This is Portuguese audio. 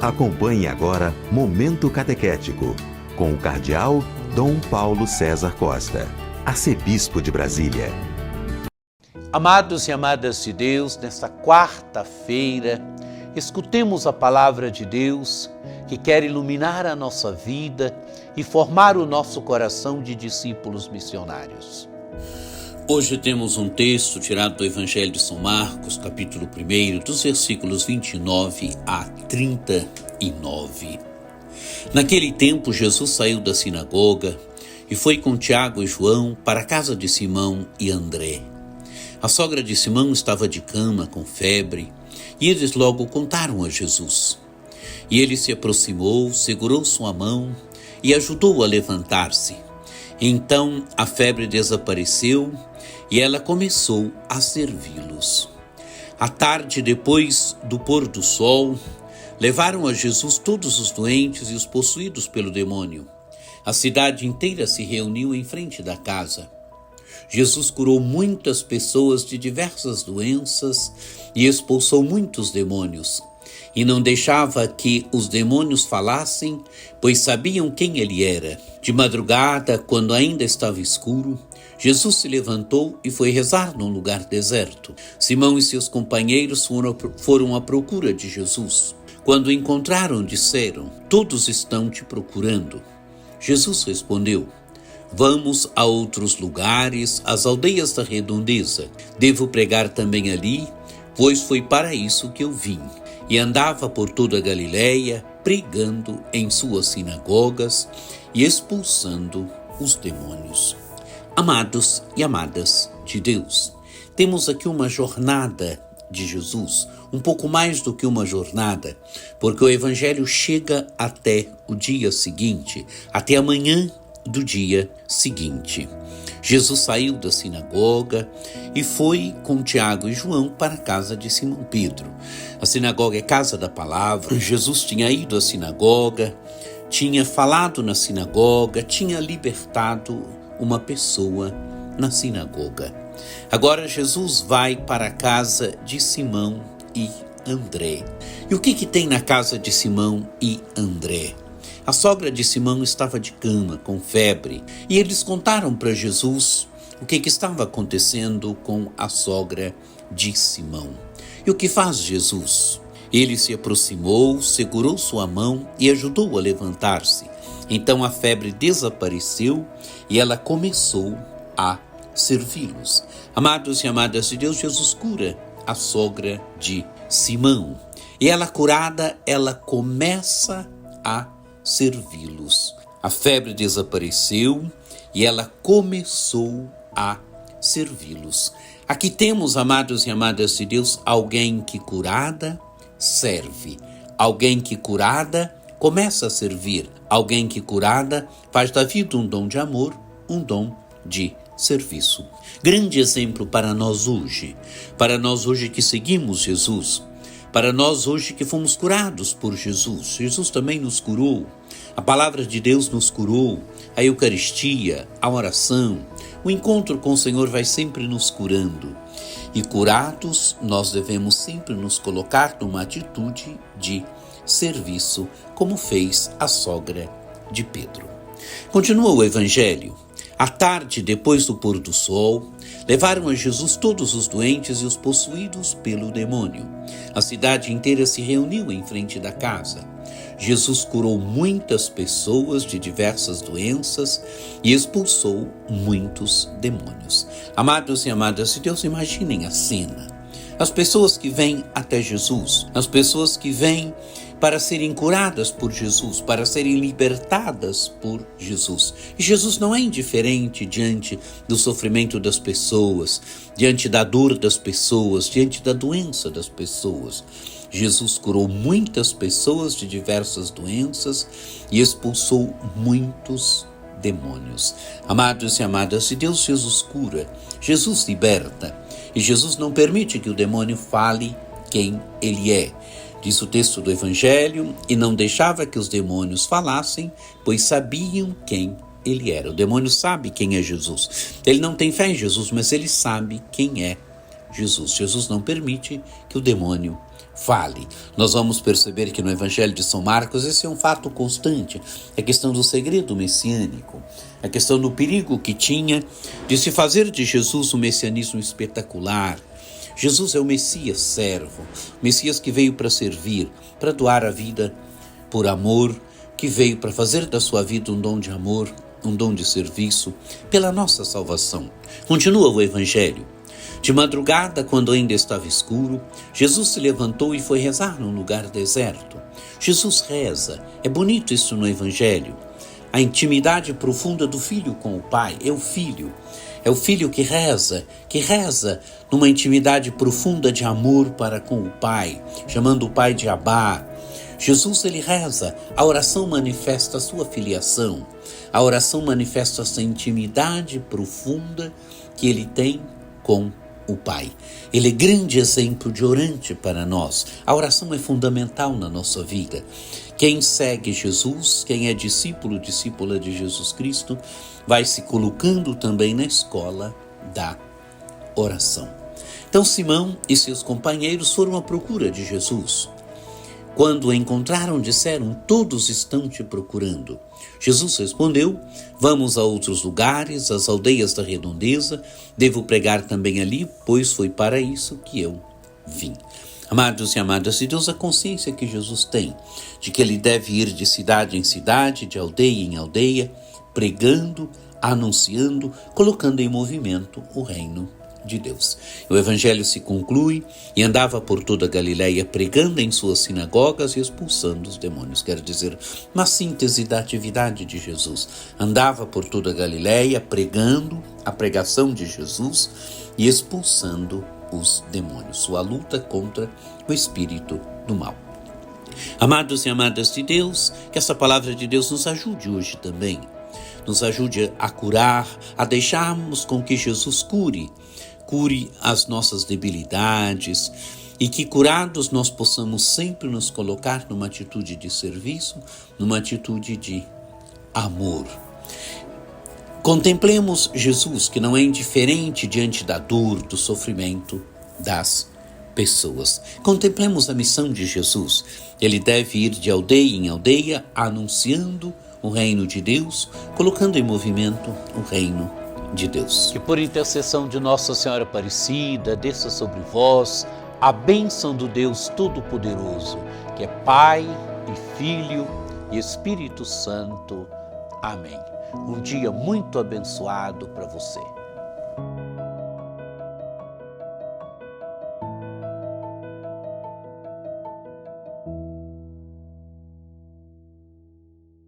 Acompanhe agora Momento Catequético, com o Cardeal Dom Paulo César Costa, arcebispo de Brasília. Amados e amadas de Deus, nesta quarta-feira, escutemos a palavra de Deus que quer iluminar a nossa vida e formar o nosso coração de discípulos missionários. Hoje temos um texto tirado do Evangelho de São Marcos, capítulo 1, dos versículos 29 a 39. Naquele tempo, Jesus saiu da sinagoga e foi com Tiago e João para a casa de Simão e André. A sogra de Simão estava de cama, com febre, e eles logo contaram a Jesus. E ele se aproximou, segurou sua mão e ajudou a levantar-se. Então a febre desapareceu e ela começou a servi-los. À tarde, depois do pôr do sol, levaram a Jesus todos os doentes e os possuídos pelo demônio. A cidade inteira se reuniu em frente da casa. Jesus curou muitas pessoas de diversas doenças e expulsou muitos demônios. E não deixava que os demônios falassem, pois sabiam quem ele era. De madrugada, quando ainda estava escuro, Jesus se levantou e foi rezar num lugar deserto. Simão e seus companheiros foram à procura de Jesus. Quando o encontraram, disseram: "Todos estão te procurando." Jesus respondeu: "Vamos a outros lugares, às aldeias da redondeza. Devo pregar também ali, pois foi para isso que eu vim." E andava por toda a Galileia, pregando em suas sinagogas e expulsando os demônios. Amados e amadas de Deus, temos aqui uma jornada de Jesus, um pouco mais do que uma jornada, porque o Evangelho chega até o dia seguinte, até a manhã do dia seguinte. Jesus saiu da sinagoga e foi com Tiago e João para a casa de Simão Pedro. A sinagoga é casa da palavra. Jesus tinha ido à sinagoga, tinha falado na sinagoga, tinha libertado uma pessoa na sinagoga. Agora Jesus vai para a casa de Simão e André. E o que tem na casa de Simão e André? A sogra de Simão estava de cama, com febre, e eles contaram para Jesus o que estava acontecendo com a sogra de Simão. E o que faz Jesus? Ele se aproximou, segurou sua mão e ajudou a levantar-se. Então a febre desapareceu e ela começou a servi-los. Amados e amadas de Deus, Jesus cura a sogra de Simão. E ela curada, ela começa a servi-los. A febre desapareceu e ela começou a servi-los. Aqui temos, amados e amadas de Deus, alguém que curada serve, alguém que curada começa a servir, alguém que curada faz da vida um dom de amor, um dom de serviço. Grande exemplo para nós hoje que seguimos Jesus, para nós hoje que fomos curados por Jesus. Jesus também nos curou, a palavra de Deus nos curou, a Eucaristia, a oração, o encontro com o Senhor vai sempre nos curando. E curados, nós devemos sempre nos colocar numa atitude de serviço, como fez a sogra de Pedro. Continua o Evangelho. À tarde, depois do pôr do sol, levaram a Jesus todos os doentes e os possuídos pelo demônio. A cidade inteira se reuniu em frente da casa. Jesus curou muitas pessoas de diversas doenças e expulsou muitos demônios. Amados e amadas de Deus, imaginem a cena. As pessoas que vêm até Jesus, as pessoas que vêm para serem curadas por Jesus, para serem libertadas por Jesus. E Jesus não é indiferente diante do sofrimento das pessoas, diante da dor das pessoas, diante da doença das pessoas. Jesus curou muitas pessoas de diversas doenças e expulsou muitos demônios. Amados e amadas de Deus, Jesus cura, Jesus liberta, e Jesus não permite que o demônio fale quem ele é. Diz o texto do Evangelho, e não deixava que os demônios falassem, pois sabiam quem ele era. O demônio sabe quem é Jesus. Ele não tem fé em Jesus, mas ele sabe quem é Jesus. Jesus não permite que o demônio fale. Nós vamos perceber que no Evangelho de São Marcos esse é um fato constante, a questão do segredo messiânico, a questão do perigo que tinha de se fazer de Jesus um messianismo espetacular. Jesus é o Messias servo, Messias que veio para servir, para doar a vida por amor, que veio para fazer da sua vida um dom de amor, um dom de serviço, pela nossa salvação. Continua o Evangelho. De madrugada, quando ainda estava escuro, Jesus se levantou e foi rezar num lugar deserto. Jesus reza. É bonito isso no Evangelho. A intimidade profunda do filho com o pai. É o filho que reza numa intimidade profunda de amor para com o pai, chamando o pai de Abá. Jesus, ele reza. A oração manifesta a sua filiação. A oração manifesta essa intimidade profunda que ele tem com o Pai. Ele é grande exemplo de orante para nós. A oração é fundamental na nossa vida. Quem segue Jesus, quem é discípula de Jesus Cristo, vai se colocando também na escola da oração. Então Simão e seus companheiros foram à procura de Jesus. Quando o encontraram, disseram: todos estão te procurando. Jesus respondeu: vamos a outros lugares, às aldeias da redondeza, devo pregar também ali, pois foi para isso que eu vim. Amados e amadas de Deus, a consciência que Jesus tem de que ele deve ir de cidade em cidade, de aldeia em aldeia, pregando, anunciando, colocando em movimento o reino de Deus. O Evangelho se conclui: e andava por toda a Galileia pregando em suas sinagogas e expulsando os demônios. Quer dizer, uma síntese da atividade de Jesus. Andava por toda a Galileia pregando a pregação de Jesus e expulsando os demônios. Sua luta contra o espírito do mal. Amados e amadas de Deus, que essa palavra de Deus nos ajude hoje também. Nos ajude a curar, a deixarmos com que Jesus cure as nossas debilidades e que, curados, nós possamos sempre nos colocar numa atitude de serviço, numa atitude de amor. Contemplemos Jesus, que não é indiferente diante da dor, do sofrimento das pessoas. Contemplemos a missão de Jesus. Ele deve ir de aldeia em aldeia, anunciando o reino de Deus, colocando em movimento o reino de Deus. Que por intercessão de Nossa Senhora Aparecida, desça sobre vós a bênção do Deus Todo-Poderoso, que é Pai e Filho e Espírito Santo. Amém. Um dia muito abençoado para você.